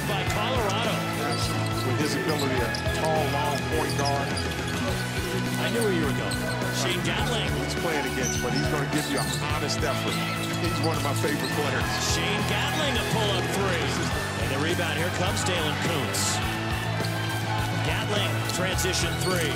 mark by Colorado. With his ability, a tall, long point guard. I knew where you were going. Shane Gatling. He's playing against, but he's going to give you an honest effort. He's one of my favorite players. Shane Gatling, a pull-up three. And the rebound, here comes Dalen Kuntz. Gatling, transition three.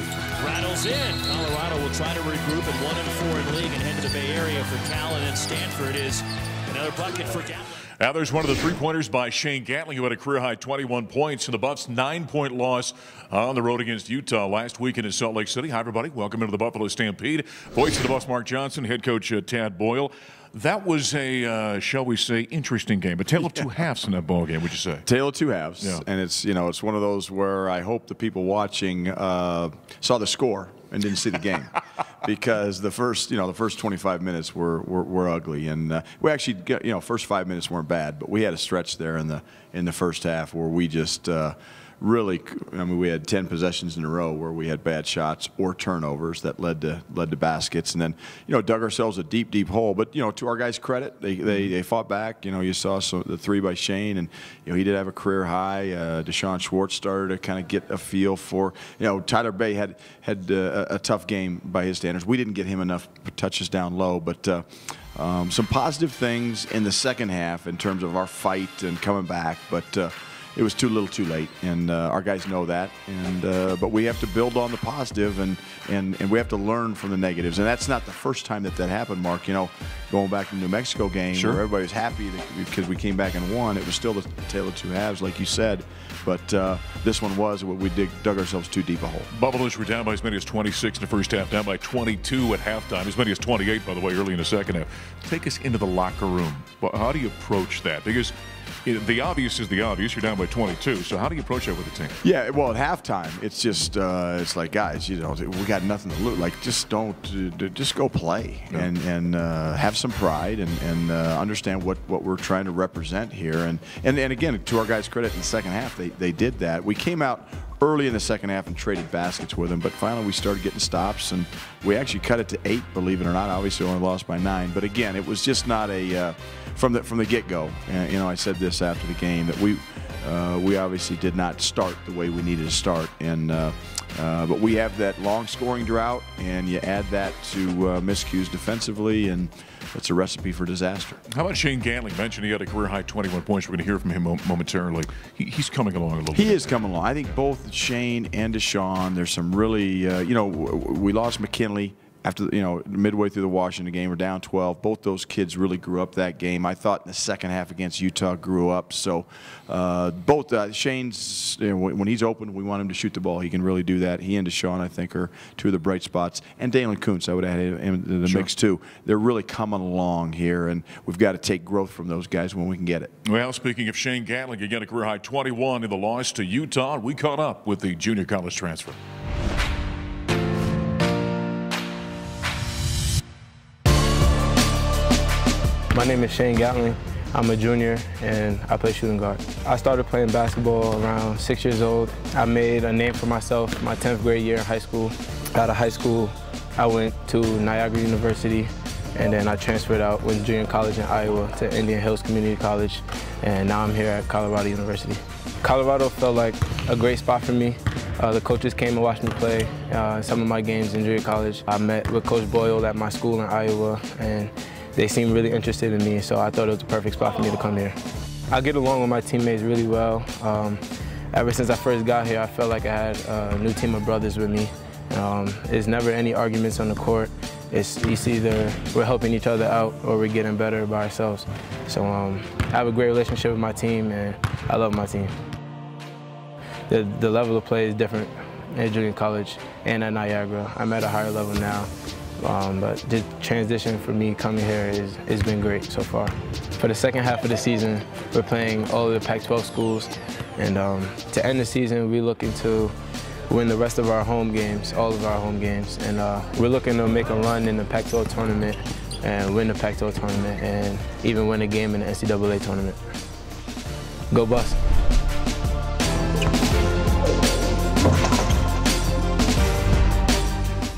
Rattles in. Colorado will try to regroup at 1-4 in league and head to the Bay Area for Cal, and then Stanford is another bucket for Gatling. Now there's one of the three-pointers by Shane Gatling, who had a career-high 21 points in the Buffs' 9-point loss on the road against Utah last weekend in Salt Lake City. Hi, everybody. Welcome into the Buffalo Stampede. Voice of the Buffs, Mark Johnson, head coach Tad Boyle. That was a, shall we say, interesting game. A tale of two halves in that ball game, would you say? Tale of two halves. Yeah. And it's, you know, it's one of those where I hope the people watching saw the score and didn't see the game. Because the first 25 minutes were ugly, and we actually got, first 5 minutes weren't bad, but we had a stretch there in the first half where we just really, I mean, we had 10 possessions in a row where we had bad shots or turnovers that led to baskets, and then dug ourselves a deep hole. But to our guys' credit, they fought back. You saw the three by Shane, and he did have a career high. Deshaun Schwartz started to kind of get a feel for. Tyler Bay had a tough game by his standards. We didn't get him enough touches down low, but some positive things in the second half in terms of our fight and coming back, but. It was too little, too late, and our guys know that. And but we have to build on the positive, and we have to learn from the negatives. And that's not the first time that happened, Mark. Going back to the New Mexico game, sure, where everybody was happy because we came back and won. It was still the tale of two halves, like you said. But this one was we dug ourselves too deep a hole. Buffaloes were down by as many as 26 in the first half, down by 22 at halftime, as many as 28, by the way, early in the second half. Take us into the locker room. How do you approach that? Because the obvious is the obvious. You're down by 22. So how do you approach that with the team? Yeah, well, at halftime, it's just it's like, guys, we got nothing to lose. Like, just go play, yeah, and have some pride and understand what we're trying to represent here. And again, to our guys' credit, in the second half, they did that. We came out early in the second half and traded baskets with them, but finally we started getting stops, and we actually cut it to 8, believe it or not. Obviously only lost by 9, but again, it was just not a from the get-go. I said this after the game that we obviously did not start the way we needed to start, and but we have that long scoring drought, and you add that to miscues defensively, and it's a recipe for disaster. How about Shane Gatling? Mentioned he had a career high 21 points. We're going to hear from him momentarily. He's coming along a little bit. He is coming along. I think both Shane and Deshaun, there's some really, we lost McKinley after, midway through the Washington game. We're down 12. Both those kids really grew up that game. I thought in the second half against Utah grew up. So both Shane's, when he's open, we want him to shoot the ball. He can really do that. He and Deshaun, I think, are two of the bright spots. And Dalen Kuntz, I would add him in the mix too. They're really coming along here, and we've got to take growth from those guys when we can get it. Well, speaking of Shane Gatling, again, a career high 21 in the loss to Utah. We caught up with the junior college transfer. My name is Shane Gatling. I'm a junior and I play shooting guard. I started playing basketball around 6 years old. I made a name for myself my 10th grade year in high school. Out of high school, I went to Niagara University, and then I transferred out, went to junior college in Iowa to Indian Hills Community College, and now I'm here at Colorado University. Colorado felt like a great spot for me. The coaches came and watched me play some of my games in junior college. I met with Coach Boyle at my school in Iowa, and they seemed really interested in me, so I thought it was the perfect spot for me to come here. I get along with my teammates really well. Ever since I first got here, I felt like I had a new team of brothers with me. There's never any arguments on the court. It's either we're helping each other out or we're getting better by ourselves. So I have a great relationship with my team, and I love my team. The level of play is different at junior college and at Niagara. I'm at a higher level now. But the transition for me coming here has been great so far. For the second half of the season, we're playing all of the Pac-12 schools, and to end the season, we're looking to win the rest of our home games, all of our home games, and we're looking to make a run in the Pac-12 tournament and win the Pac-12 tournament and even win a game in the NCAA tournament. Go Buffs!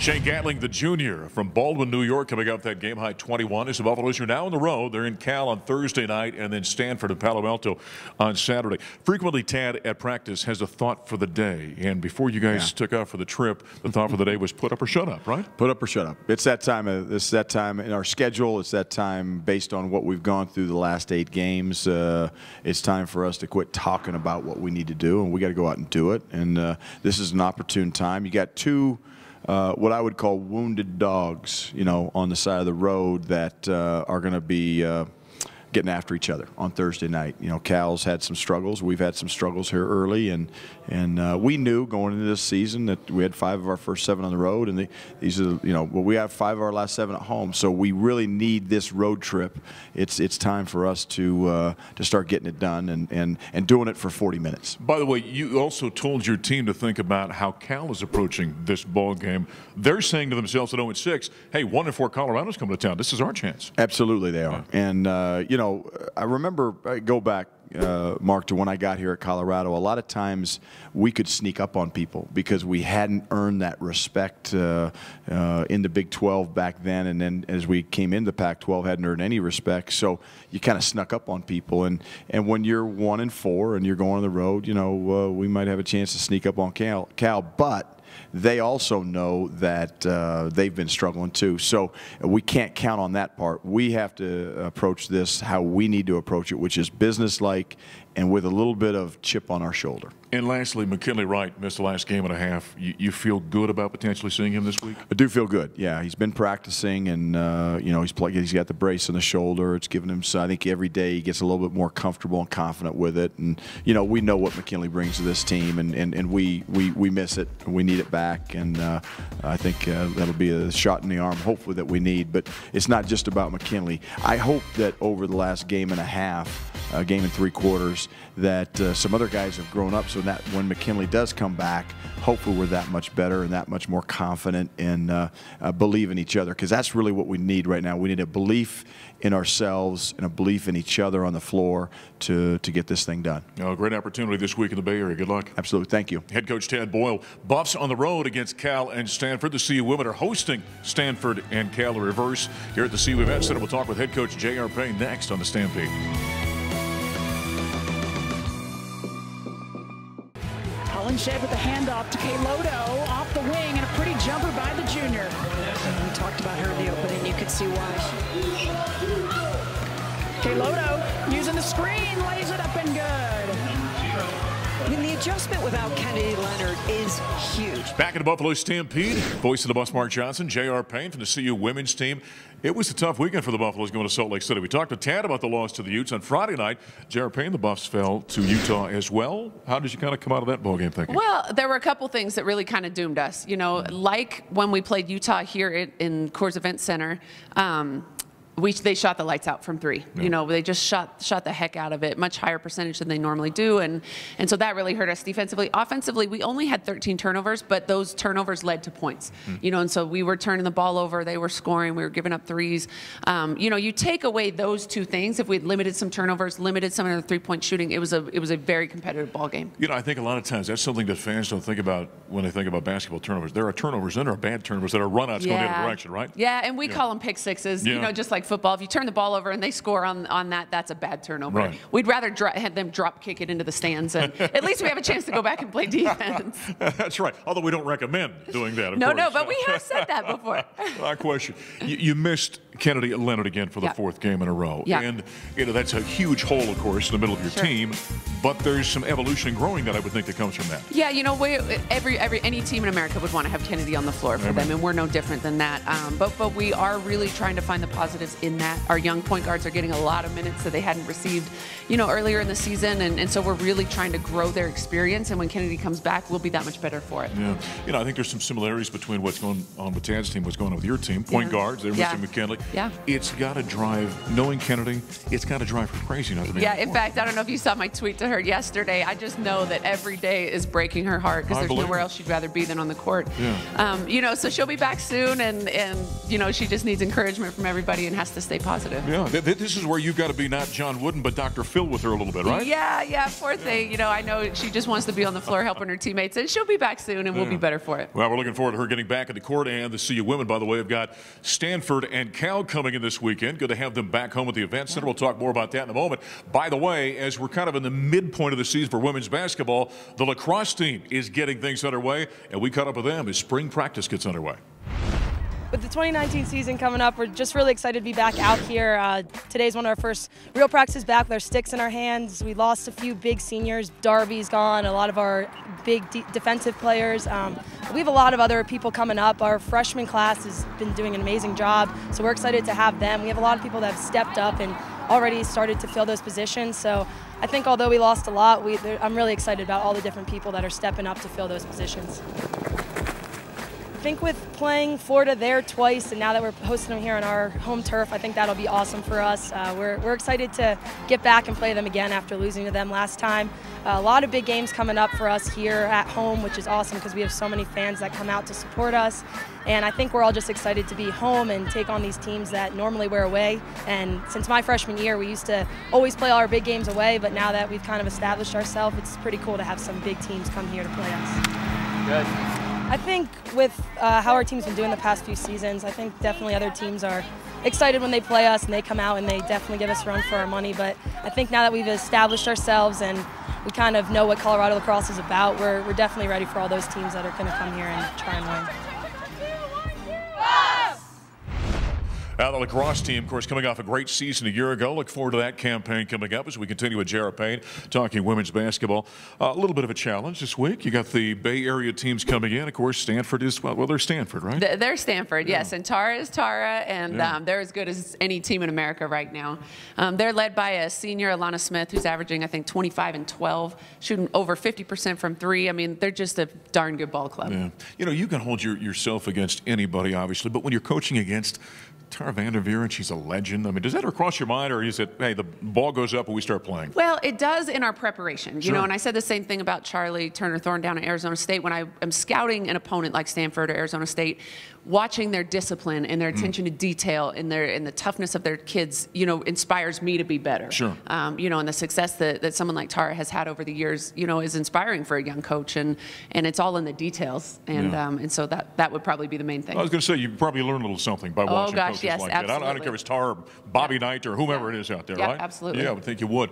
Shane Gatling, the junior from Baldwin, New York, coming up that game high 21 as the Buffaloes are now on the road. They're in Cal on Thursday night and then Stanford and Palo Alto on Saturday. Frequently, Tad, at practice, has a thought for the day. And before you guys took off for the trip, the thought for the day was put up or shut up, right? Put up or shut up. It's that time. It's that time in our schedule. It's that time based on what we've gone through the last 8 games. It's time for us to quit talking about what we need to do, and we got to go out and do it. And this is an opportune time. You got 2 what I would call wounded dogs, you know, on the side of the road that are going to be getting after each other on Thursday night. You know, Cal's had some struggles. We've had some struggles here early, and we knew going into this season that we had 5 of our first 7 on the road, and these are, you know, well, we have 5 of our last 7 at home. So we really need this road trip. It's time for us to start getting it done and doing it for 40 minutes. By the way, you also told your team to think about how Cal is approaching this ball game. They're saying to themselves at 0-6, hey, 1-4 Colorado's coming to town. This is our chance. Absolutely, they are. And you know, I remember, go back, Mark, to when I got here at Colorado, a lot of times we could sneak up on people because we hadn't earned that respect in the Big 12 back then, and then as we came into Pac-12, hadn't earned any respect. So you kind of snuck up on people, and when you're 1-4 and you're going on the road, you know, we might have a chance to sneak up on Cal, but they also know that they've been struggling too. So we can't count on that part. We have to approach this how we need to approach it, which is businesslike and with a little bit of chip on our shoulder. And lastly, McKinley Wright missed the last game and a half. You feel good about potentially seeing him this week? I do feel good. Yeah, he's been practicing, and you know, he's got the brace on the shoulder. It's given him, so I think every day he gets a little bit more comfortable and confident with it. And you know, we know what McKinley brings to this team, and we miss it. We need it back, and I think that'll be a shot in the arm, hopefully, that we need. But it's not just about McKinley. I hope that over the last game and a half, game and 3 quarters, that some other guys have grown up, so that when McKinley does come back, hopefully we're that much better and that much more confident and believe in each other, because that's really what we need right now. We need a belief in ourselves and a belief in each other on the floor to get this thing done. Great opportunity this week in the Bay Area. Good luck. Absolutely. Thank you. Head coach Tad Boyle. Buffs on the road against Cal and Stanford. The CU women are hosting Stanford and Cal in reverse here at the CU Event Center. We'll talk with head coach JR Payne next on the Stampede. Shed with the handoff to Kalodo off the wing, and a pretty jumper by the junior. We talked about her in the opening. You could see why. Kalodo using the screen, lays it up and good. I mean, the adjustment without Kennedy Leonard is huge. Back in the Buffalo Stampede, voice of the Buffs, Mark Johnson, JR Payne from the CU women's team. It was a tough weekend for the Buffaloes going to Salt Lake City. We talked to Tad about the loss to the Utes on Friday night. JR Payne, the Buffs fell to Utah as well. How did you kind of come out of that ballgame thinking? Well, there were a couple things that really kind of doomed us. You know, like when we played Utah here in Coors Event Center, they shot the lights out from 3. Yeah. You know, they just shot the heck out of it, much higher percentage than they normally do, and so that really hurt us defensively. Offensively, we only had 13 turnovers, but those turnovers led to points. You know, and so we were turning the ball over, they were scoring, we were giving up 3s. You know, you take away those 2 things. If we had limited some turnovers, limited some of the 3-point shooting, it was a very competitive ball game. You know, I think a lot of times that's something that fans don't think about when they think about basketball turnovers. There are turnovers and there are bad turnovers that are runouts going the other direction, right? Yeah, and we call them pick sixes. You know, just like football. If you turn the ball over and they score on that, that's a bad turnover. Right. We'd rather have them drop kick it into the stands, and at least we have a chance to go back and play defense. That's right. Although we don't recommend doing that, of course. No, but we have said that before. Not question. You missed Kennedy and Leonard again for the 4th game in a row. Yeah. And you know, that's a huge hole, of course, in the middle of your team. But there's some evolution and growing that I would think that comes from that. Yeah, you know, any team in America would want to have Kennedy on the floor for them, and we're no different than that. But we are really trying to find the positives in that. Our young point guards are getting a lot of minutes that they hadn't received, you know, earlier in the season, and so we're really trying to grow their experience. And when Kennedy comes back, we'll be that much better for it. Yeah, you know, I think there's some similarities between what's going on with Tad's team, what's going on with your team. Point guards, they're missing McKinley. Yeah, it's got to drive. Knowing Kennedy, it's got to drive her crazy. Yeah, in fact, I don't know if you saw my tweet to her yesterday. I just know that every day is breaking her heart because there's nowhere else she'd rather be than on the court. Yeah. You know, so she'll be back soon, and you know, she just needs encouragement from everybody and has has to stay positive. Yeah, this is where you've got to be not John Wooden, but Dr. Phil with her a little bit, right? Yeah, poor thing. You know, I know she just wants to be on the floor helping her teammates, and she'll be back soon, and we'll be better for it. Well, we're looking forward to her getting back in the court, and the CU women, by the way, have got Stanford and Cal coming in this weekend. Good to have them back home at the event center. We'll talk more about that in a moment. By the way, as we're kind of in the midpoint of the season for women's basketball, the lacrosse team is getting things underway, and we caught up with them as spring practice gets underway. With the 2019 season coming up, we're just really excited to be back out here. Today's one of our first real practices back with our sticks in our hands. We lost a few big seniors. Darby's gone, a lot of our big defensive players. We have a lot of other people coming up. Our freshman class has been doing an amazing job, so we're excited to have them. We have a lot of people that have stepped up and already started to fill those positions. So I think although we lost a lot, I'm really excited about all the different people that are stepping up to fill those positions. I think with playing Florida there twice, and now that we're hosting them here on our home turf, I think that'll be awesome for us. We're excited to get back and play them again after losing to them last time. A lot of big games coming up for us here at home, which is awesome because we have so many fans that come out to support us. And I think we're all just excited to be home and take on these teams that normally we're away. And since my freshman year, we used to always play all our big games away, but now that we've kind of established ourselves, it's pretty cool to have some big teams come here to play us. Good. I think with how our team's been doing the past few seasons, I think definitely other teams are excited when they play us and they come out and they definitely give us a run for our money. But I think now that we've established ourselves and we kind of know what Colorado lacrosse is about, we're definitely ready for all those teams that are going to come here and try and win. The lacrosse team, of course, coming off a great season a year ago. Look forward to that campaign coming up as we continue with JR Payne talking women's basketball. A little bit of a challenge this week. You got the Bay Area teams coming in. Of course, Stanford is, well, they're Stanford, right? They're Stanford, yes. And Tara is Tara, and they're as good as any team in America right now. They're led by a senior, Alana Smith, who's averaging, I think, 25 and 12, shooting over 50% from three. I mean, they're just a darn good ball club. Yeah. You know, you can hold yourself against anybody, obviously, but when you're coaching against Tara Vanderveer, she's a legend. I mean, does that ever cross your mind, or is it, hey, the ball goes up and we start playing? Well, it does in our preparation, you know, and I said the same thing about Charlie Turner-Thorne down at Arizona State. When I am scouting an opponent like Stanford or Arizona State, watching their discipline and their attention to detail and the toughness of their kids, you know, inspires me to be better. Sure. You know, and the success that someone like Tara has had over the years, you know, is inspiring for a young coach, and it's all in the details, and so that would probably be the main thing. I was going to say, you probably learn a little something by watching coaches yes, like absolutely. that. I don't care if it's Tara, Bobby Knight, or whomever it is out there, right? Absolutely. Yeah, I would think you would.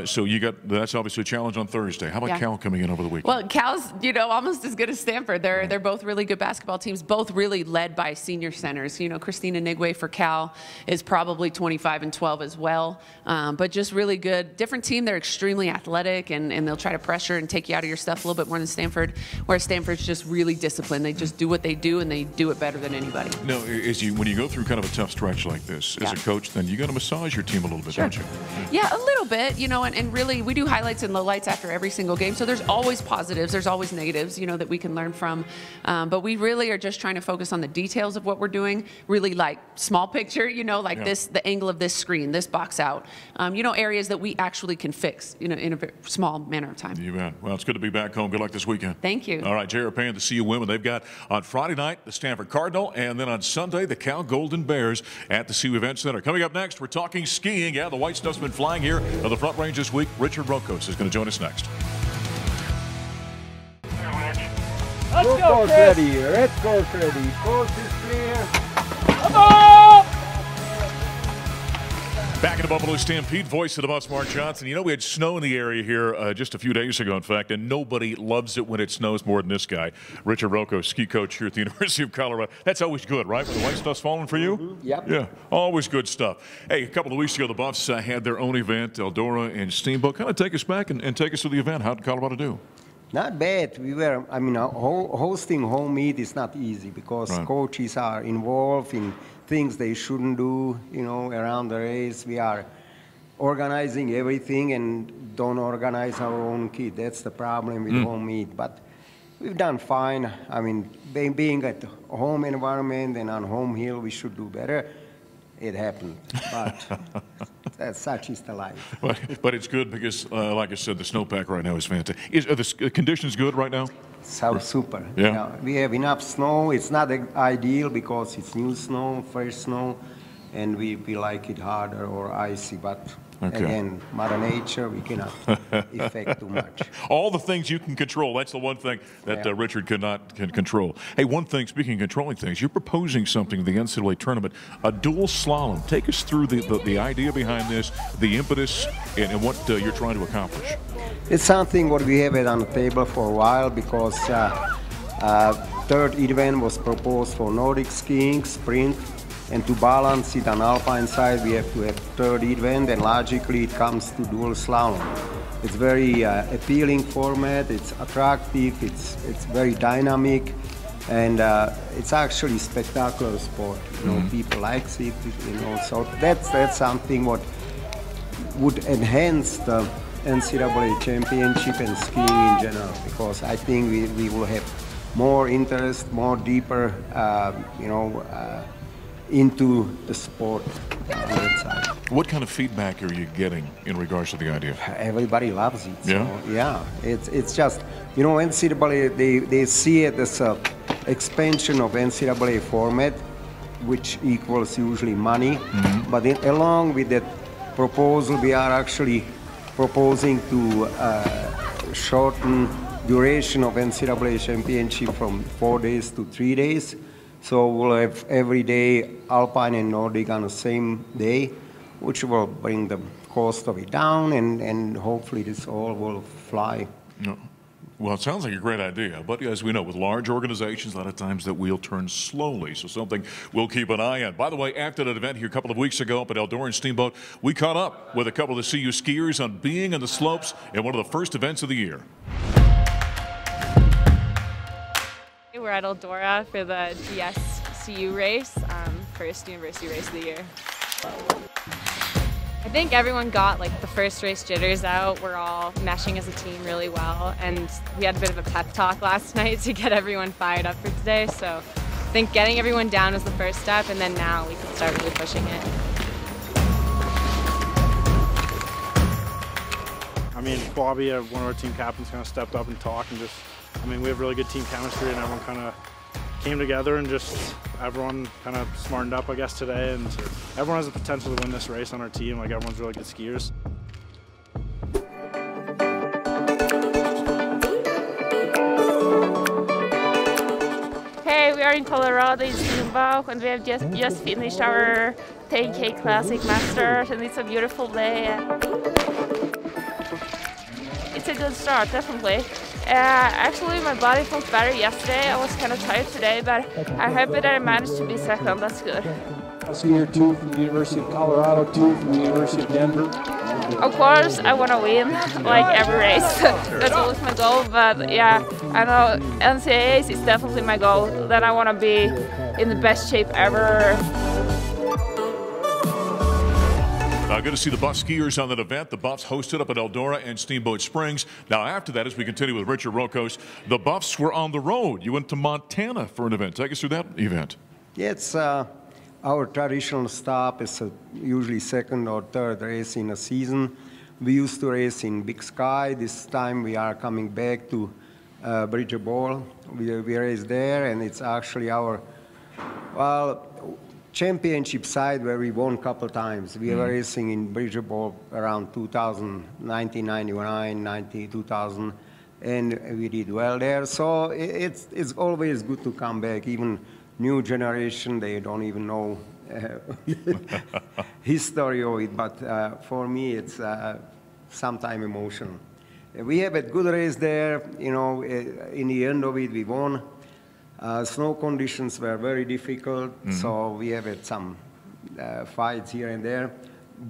So that's obviously a challenge on Thursday. How about Cal coming in over the weekend? Well, Cal's, you know, almost as good as Stanford. They're both really good basketball teams, both really led by senior centers. You know, Christina Nigwe for Cal is probably 25 and 12 as well, but just really good. Different team. They're extremely athletic, and they'll try to pressure and take you out of your stuff a little bit more than Stanford, whereas Stanford's just really disciplined. They just do what they do, and they do it better than anybody. No, when you go through kind of a tough stretch like this, as a coach, then you got to massage your team a little bit, don't you? Yeah, a little bit, you know, and really we do highlights and lowlights after every single game, so there's always positives, there's always negatives, you know, that we can learn from, but we really are just trying to focus on the details of what we're doing, really like small picture, you know, like the angle of this screen, this box out, you know, areas that we actually can fix, you know, in a very small manner of time. You bet. Well, it's good to be back home. Good luck this weekend. Thank you. All right, JR Payne, the CU women, they've got on Friday night the Stanford Cardinal, and then on Sunday the Cal Golden Bears at the CU Event Center. Coming up next, we're talking skiing. Yeah, the white stuff's been flying here on the Front Range this week. Richard Rokos is going to join us next. Let's go, Freddie. Let's go, Freddie. Course is clear. Come on! Back in the Buffalo Stampede, voice of the Buffs, Mark Johnson. You know, we had snow in the area here just a few days ago, in fact, and nobody loves it when it snows more than this guy, Richard Rokos, ski coach here at the University of Colorado. That's always good, right, when the white stuff's falling for you? Yep. Yeah, always good stuff. Hey, a couple of weeks ago, the Buffs had their own event, Eldora and Steamboat. Kind of take us back and take us to the event. How did Colorado do? Not bad. We were, I mean, hosting home meet is not easy because coaches are involved in things they shouldn't do, you know, around the race. We are organizing everything and don't organize our own kid. That's the problem with home meet. But we've done fine. I mean, being at home environment and on home hill, we should do better. It happened, but such is the life. But it's good because, like I said, the snowpack right now is fantastic. Are the conditions good right now? So super. Yeah. You know, we have enough snow. It's not ideal because it's new snow, fresh snow, and we like it harder or icy, but okay. Again, Mother Nature, we cannot affect too much. All the things you can control, that's the one thing that Richard can control. Hey, one thing, speaking of controlling things, you're proposing something in the NCAA tournament, a dual slalom. Take us through the idea behind this, the impetus, and what you're trying to accomplish. It's something what we have had on the table for a while, because third event was proposed for Nordic skiing, sprint, and to balance it on alpine side, we have to have third event, and logically it comes to dual slalom. It's very appealing format, it's attractive, it's very dynamic, and it's actually spectacular sport. You know, people like it, you know, so that's something what would enhance the NCAA championship and skiing in general, because I think we will have more interest, more deeper, into the sport on that side. What kind of feedback are you getting in regards to the idea? Everybody loves it. Yeah? So, yeah, it's just, you know, NCAA, they see it as an expansion of NCAA format, which equals usually money. Mm-hmm. But along with that proposal, we are actually proposing to shorten duration of NCAA championship from 4 days to 3 days. So we'll have every day Alpine and Nordic on the same day, which will bring the cost of it down, and hopefully this all will fly. No. Well, it sounds like a great idea, but as we know, with large organizations, a lot of times that wheel turns slowly, so something we'll keep an eye on. By the way, after that event here a couple of weeks ago up at Eldora and Steamboat, we caught up with a couple of the CU skiers on being on the slopes in one of the first events of the year. We're at Eldora for the GS-CU race, first university race of the year. I think everyone got like the first race jitters out. We're all meshing as a team really well, and we had a bit of a pep talk last night to get everyone fired up for today. So I think getting everyone down was the first step, and then now we can start really pushing it. I mean, Bobby, one of our team captains, kind of stepped up and talked, and just, I mean, we have really good team chemistry, and everyone kind of came together, and just everyone kind of smartened up, I guess, today, and everyone has the potential to win this race on our team. Like, everyone's really good skiers. Hey, we are in Colorado in Steamboat, and we have just finished our 10K Classic Masters, and it's a beautiful day. It's a good start, definitely. Actually, my body felt better yesterday. I was kind of tired today, but I'm happy that I managed to be second. That's good. Senior 2 from the University of Colorado, 2 from the University of Denver. Of course, I want to win, like every race. That's always my goal, but yeah, I know NCAAs is definitely my goal. Then I want to be in the best shape ever. Good to see the Buffs skiers on that event. The Buffs hosted up at Eldora and Steamboat Springs. Now, after that, as we continue with Richard Rokos, the Buffs were on the road. You went to Montana for an event. Take us through that event. Yeah, it's our traditional stop. It's usually second or third race in a season. We used to race in Big Sky. This time we are coming back to Bridgeport. We raced there, and it's actually our, well, championship side where we won a couple times. We were racing in Bridgeport around 2000, 1999, 90, 2000, and we did well there. So it's always good to come back. Even new generation, they don't even know history of it, but for me it's sometimes emotional. We have a good race there. You know, in the end of it, we won. Snow conditions were very difficult, so we have had some fights here and there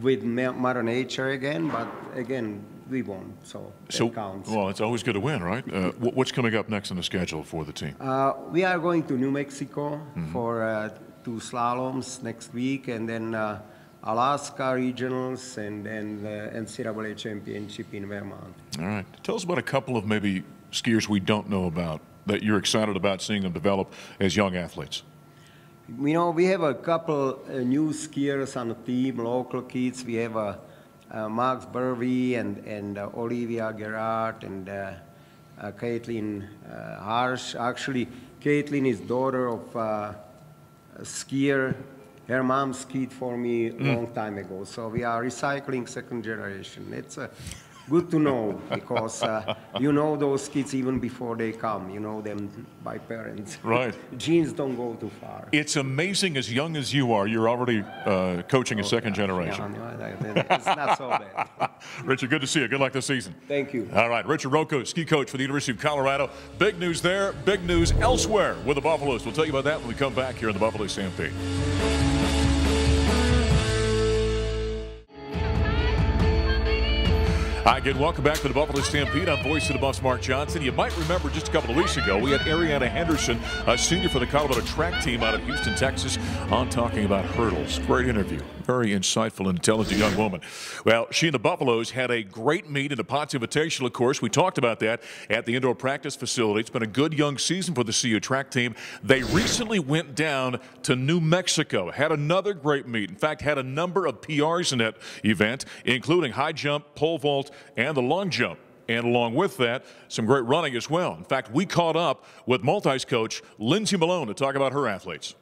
with Mother Nature again, but again, we won, so it counts. Well, it's always good to win, right? What's coming up next on the schedule for the team? We are going to New Mexico for 2 slaloms next week, and then Alaska regionals, and then the NCAA championship in Vermont. All right. Tell us about a couple of maybe skiers we don't know about that you're excited about seeing them develop as young athletes. You know, we have a couple new skiers on the team, local kids. We have Max Burvey and Olivia Gerard and Caitlin Harsh. Actually, Caitlin is daughter of a skier her mom skied for me a long time ago. So we are recycling second generation. It's good to know, because you know those kids even before they come. You know them by parents. Right. Genes don't go too far. It's amazing, as young as you are, you're already coaching a second generation. Yeah, it's not so bad. Richard, good to see you. Good luck this season. Thank you. All right, Richard Rokos, ski coach for the University of Colorado. Big news there, big news elsewhere with the Buffaloes. We'll tell you about that when we come back here in the Buffalo Stampede. Hi, again, welcome back to the Buffalo Stampede. I'm voice of the Buffs, Mark Johnson. You might remember just a couple of weeks ago, we had Ariana Henderson, a senior for the Colorado track team out of Houston, Texas, on talking about hurdles. Great interview. Very insightful and intelligent young woman. Well, she and the Buffaloes had a great meet in the Potts Invitational, of course. We talked about that at the indoor practice facility. It's been a good young season for the CU track team. They recently went down to New Mexico, had another great meet. In fact, had a number of PRs in that event, including high jump, pole vault, and the long jump. And along with that, some great running as well. In fact, we caught up with multis coach Lindsay Malone to talk about her athletes.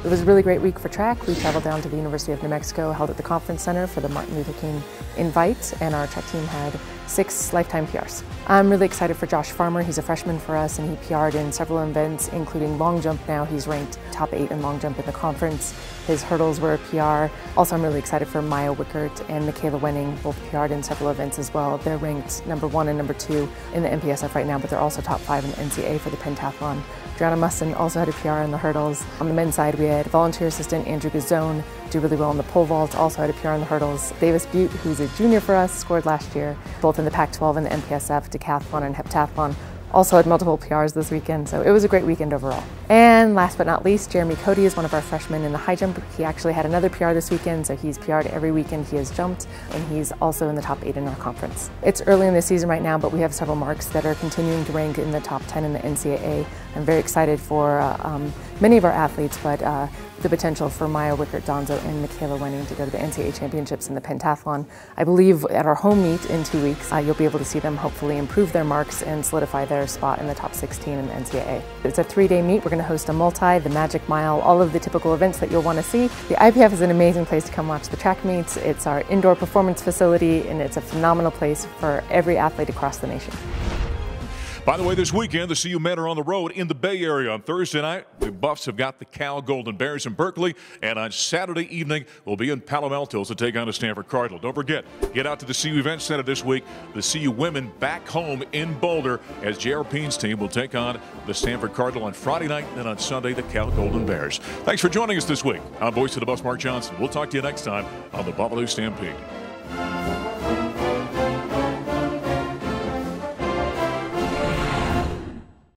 It was a really great week for track. We traveled down to the University of New Mexico, held at the Conference Center for the Martin Luther King Invite, and our track team had 6 lifetime PRs. I'm really excited for Josh Farmer. He's a freshman for us, and he PR'd in several events, including long jump now. He's ranked top 8 in long jump in the conference. His hurdles were a PR. Also, I'm really excited for Maya Wickert and Michaela Wenning, both PR'd in several events as well. They're ranked #1 and #2 in the MPSF right now, but they're also top 5 in the NCAA for the pentathlon. Brianna Musson also had a PR in the hurdles. On the men's side, we had volunteer assistant Andrew Gazzone do really well in the pole vault, also had a PR in the hurdles. Davis Butte, who's a junior for us, scored last year, both in the Pac-12 and the MPSF, decathlon and heptathlon. Also had multiple PRs this weekend, so it was a great weekend overall. And last but not least, Jeremy Cody is one of our freshmen in the high jump. He actually had another PR this weekend, so he's PR'd every weekend he has jumped, and he's also in the top 8 in our conference. It's early in the season right now, but we have several marks that are continuing to rank in the top 10 in the NCAA. I'm very excited for many of our athletes, but the potential for Maya Wickert, Donzo, and Michaela Wenning to go to the NCAA championships in the pentathlon. I believe at our home meet in 2 weeks, you'll be able to see them hopefully improve their marks and solidify their spot in the top 16 in the NCAA. It's a 3-day meet. We're going to host a multi, the Magic Mile, all of the typical events that you'll want to see. The IPF is an amazing place to come watch the track meets. It's our indoor performance facility, and it's a phenomenal place for every athlete across the nation. By the way, this weekend, the CU men are on the road in the Bay Area. On Thursday night, the Buffs have got the Cal Golden Bears in Berkeley, and on Saturday evening, we'll be in Palo Alto to take on the Stanford Cardinal. Don't forget, get out to the CU Event Center this week. The CU women back home in Boulder as JR Payne's team will take on the Stanford Cardinal on Friday night, and on Sunday, the Cal Golden Bears. Thanks for joining us this week. I'm voice of the Buffs, Mark Johnson. We'll talk to you next time on the Buffalo Stampede.